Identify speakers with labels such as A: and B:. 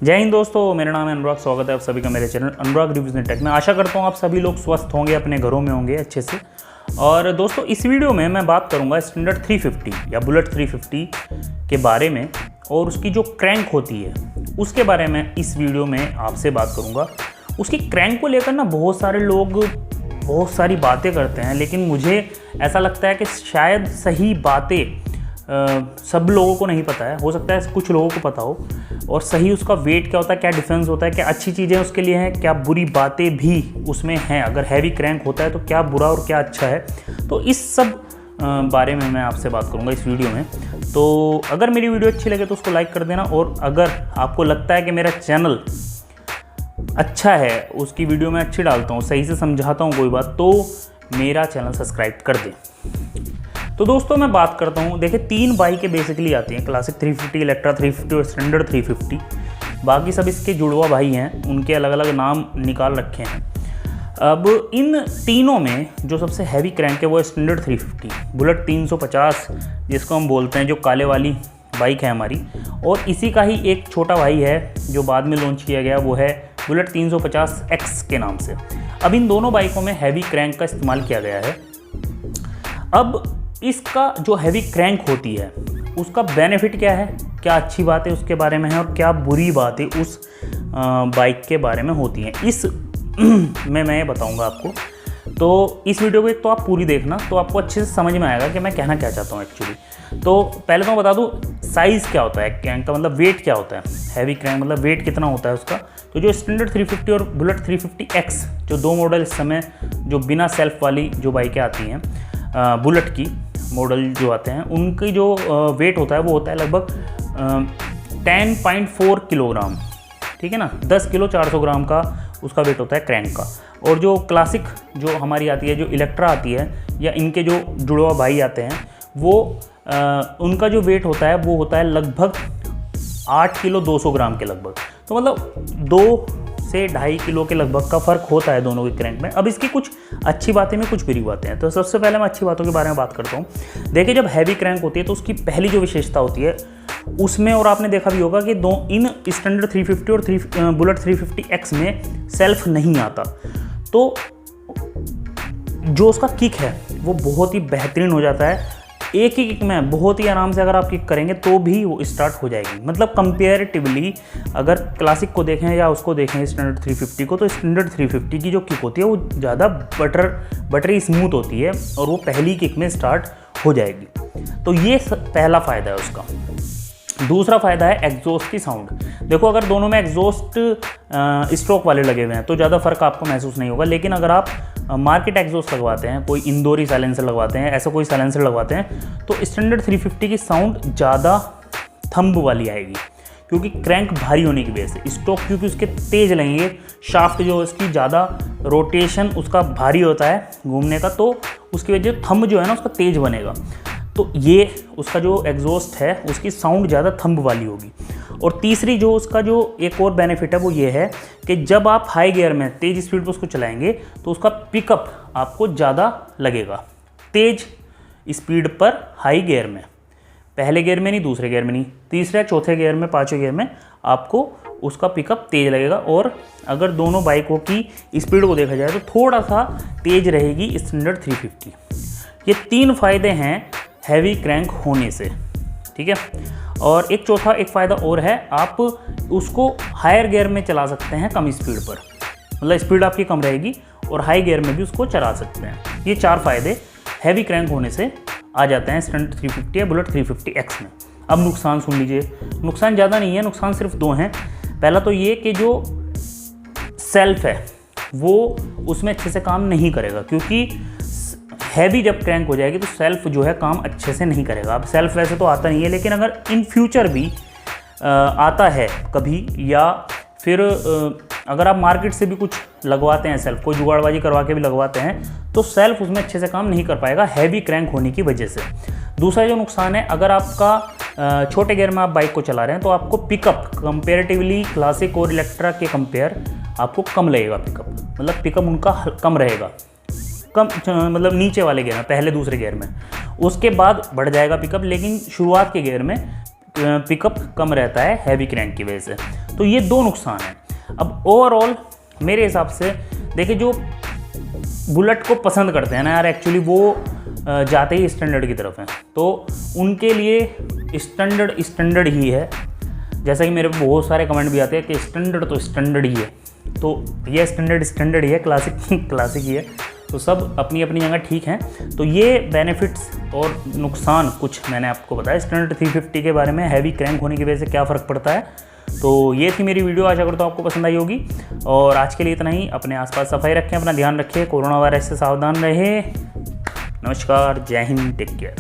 A: जय हिंद दोस्तों, मेरा नाम है अनुराग। स्वागत है आप सभी का मेरे चैनल अनुराग रिव्यूज़ इन टेक में। आशा करता हूँ आप सभी लोग स्वस्थ होंगे, अपने घरों में होंगे अच्छे से। और दोस्तों इस वीडियो में मैं बात करूँगा स्टैंडर्ड 350 या बुलेट 350 के बारे में और उसकी जो क्रैंक होती है उसके बारे में इस वीडियो में आपसे बात करूँगा। उसकी क्रैंक को लेकर ना बहुत सारे लोग बहुत सारी बातें करते हैं, लेकिन मुझे ऐसा लगता है कि शायद सही बातें सब लोगों को नहीं पता है। हो सकता है कुछ लोगों को पता हो। और सही उसका वेट क्या होता है, क्या डिफरेंस होता है, क्या अच्छी चीज़ें उसके लिए हैं, क्या बुरी बातें भी उसमें हैं। अगर हैवी क्रैंक होता है तो क्या बुरा और क्या अच्छा है, तो इस सब बारे में मैं आपसे बात करूंगा इस वीडियो में। तो अगर मेरी वीडियो अच्छी लगे तो उसको लाइक कर देना, और अगर आपको लगता है कि मेरा चैनल अच्छा है, उसकी वीडियो मैं अच्छी डालता हूँ, सही से समझाता हूँ कोई बात, तो मेरा चैनल सब्सक्राइब कर दें। तो दोस्तों मैं बात करता हूँ, देखिए 3 बाइकें बेसिकली आती हैं, क्लासिक 350, इलेक्ट्रा 350 और स्टैंडर्ड 350। बाकी सब इसके जुड़वा भाई हैं, उनके अलग अलग नाम निकाल रखे हैं। अब इन तीनों में जो सबसे हैवी क्रैंक है वो है स्टैंडर्ड 350, बुलेट 350 जिसको हम बोलते हैं, जो काले वाली बाइक है हमारी। और इसी का ही एक छोटा भाई है जो बाद में लॉन्च किया गया, वो है बुलेट 350X के नाम से। अब इन दोनों बाइकों में हैवी क्रैंक का इस्तेमाल किया गया है। अब इसका जो हैवी क्रैंक होती है उसका बेनिफिट क्या है, क्या अच्छी बातें उसके बारे में है और क्या बुरी बातें उस बाइक के बारे में होती हैं, इस में मैं बताऊंगा आपको। तो इस वीडियो को एक तो आप पूरी देखना, तो आपको अच्छे से समझ में आएगा कि मैं कहना क्या चाहता हूँ एक्चुअली। तो पहले तो मैं बता दूँ साइज़ क्या होता है क्रैंक का, मतलब वेट क्या होता है। हैवी क्रैंक मतलब वेट कितना होता है उसका। तो जो स्टैंडर्ड 350 और बुलेट 350X जो दो मॉडल इस समय जो बिना सेल्फ वाली जो बाइकें आती हैं, बुलेट की मॉडल जो आते हैं, उनकी जो वेट होता है वो होता है लगभग 10.4 किलोग्राम, ठीक है ना। 10 किलो 400 ग्राम का उसका वेट होता है क्रैंक का। और जो क्लासिक जो हमारी आती है, जो इलेक्ट्रा आती है, या इनके जो जुड़वा भाई आते हैं, वो उनका जो वेट होता है वो होता है लगभग 8 किलो 200 ग्राम के लगभग। तो मतलब 2 से 2.5 किलो के लगभग का फ़र्क होता है दोनों के क्रैंक में। अब इसकी कुछ अच्छी बातें में कुछ बुरी बातें हैं। तो सबसे पहले मैं अच्छी बातों के बारे में बात करता हूँ। देखिए जब हैवी क्रैंक होती है तो उसकी पहली जो विशेषता होती है उसमें, और आपने देखा भी होगा कि इन स्टैंडर्ड 350 और बुलेट 350X में सेल्फ नहीं आता। तो जो उसका किक है वो बहुत ही बेहतरीन हो जाता है। एक ही किक में बहुत ही आराम से अगर आप किक करेंगे तो भी वो स्टार्ट हो जाएगी। मतलब कंपेरेटिवली अगर क्लासिक को देखें या उसको देखें स्टैंडर्ड 350 को, तो स्टैंडर्ड 350 की जो किक होती है वो ज़्यादा बटरी स्मूथ होती है और वो पहली किक में स्टार्ट हो जाएगी। तो ये पहला फ़ायदा है उसका। दूसरा फ़ायदा है एग्जॉस्ट की साउंड। देखो अगर दोनों में एग्जॉस्ट स्ट्रोक वाले लगे हुए हैं तो ज़्यादा फ़र्क आपको महसूस नहीं होगा, लेकिन अगर आप मार्केट एग्जॉस्ट लगवाते हैं, कोई इंदौरी साइलेंसर लगवाते हैं, ऐसा कोई साइलेंसर लगवाते हैं, तो स्टैंडर्ड 350 की साउंड ज़्यादा थंब वाली आएगी, क्योंकि क्रैंक भारी होने की वजह से। स्ट्रोक क्योंकि उसके तेज़ लगेंगे, शाफ्ट जो उसकी ज़्यादा रोटेशन उसका भारी होता है घूमने का, तो उसकी वजह से थंब जो है ना उसका तेज़ बनेगा। तो ये उसका जो एग्जॉस्ट है उसकी साउंड ज़्यादा थंब वाली होगी। और तीसरी जो उसका जो एक और बेनिफिट है वो ये है कि जब आप हाई गियर में तेज़ स्पीड पर उसको चलाएंगे तो उसका पिकअप आपको ज़्यादा लगेगा तेज़ स्पीड पर हाई गियर में। पहले गियर में नहीं, दूसरे गियर में नहीं, तीसरे चौथे गियर में, पाँचवें गियर में आपको उसका पिकअप तेज़ लगेगा। और अगर दोनों बाइकों की स्पीड को देखा जाए तो थोड़ा सा तेज़ रहेगी स्टैंडर्ड 350। ये 3 फ़ायदे हैं हैवी क्रैंक होने से, ठीक है। और एक चौथा एक फ़ायदा और है, आप उसको हायर गियर में चला सकते हैं कम स्पीड पर, मतलब स्पीड आपकी कम रहेगी और हाई गियर में भी उसको चला सकते हैं। ये 4 फ़ायदे हैवी क्रैंक होने से आ जाते हैं स्टैंडर्ड 350 या बुलेट 350X में। अब नुकसान सुन लीजिए। नुकसान ज़्यादा नहीं है, नुकसान सिर्फ 2 हैं। पहला तो ये कि जो सेल्फ है वो उसमें अच्छे से काम नहीं करेगा, क्योंकि हैवी जब क्रैंक हो जाएगी तो सेल्फ जो है काम अच्छे से नहीं करेगा। अब सेल्फ वैसे तो आता नहीं है, लेकिन अगर इन फ्यूचर भी आता है कभी, या फिर अगर आप मार्केट से भी कुछ लगवाते हैं सेल्फ, कोई जुगाड़बाजी करवा के भी लगवाते हैं, तो सेल्फ उसमें अच्छे से काम नहीं कर पाएगा हैवी क्रैंक होने की वजह से। दूसरा जो नुकसान है, अगर आपका छोटे गियर में आप बाइक को चला रहे हैं तो आपको पिकअप कंपेरेटिवली क्लासिक और इलेक्ट्रा के कंपेयर आपको कम लगेगा पिकअप, मतलब पिकअप उनका कम रहेगा, कम मतलब नीचे वाले गियर में, पहले दूसरे गियर में। उसके बाद बढ़ जाएगा पिकअप, लेकिन शुरुआत के गियर में पिकअप कम रहता है हैवी क्रैंक की वजह से। तो ये 2 नुकसान हैं। अब ओवरऑल मेरे हिसाब से देखिए, जो बुलेट को पसंद करते हैं ना यार, एक्चुअली वो जाते ही स्टैंडर्ड की तरफ हैं, तो उनके लिए स्टैंडर्ड ही है। जैसा कि मेरे पे बहुत सारे कमेंट भी आते हैं कि स्टैंडर्ड तो स्टैंडर्ड ही है, तो ये स्टैंडर्ड ही है, क्लासिक ही है। तो सब अपनी अपनी जगह ठीक हैं। तो ये बेनिफिट्स और नुकसान कुछ मैंने आपको बताया स्टैंडर्ड 350 के बारे में, हैवी क्रैंक होने की वजह से क्या फ़र्क पड़ता है। तो ये थी मेरी वीडियो, आशा करता हूँ आपको पसंद आई होगी। और आज के लिए इतना ही। अपने आसपास सफाई रखें, अपना ध्यान रखें, कोरोना वायरस से सावधान रहे। नमस्कार, जय हिंद, टेक केयर।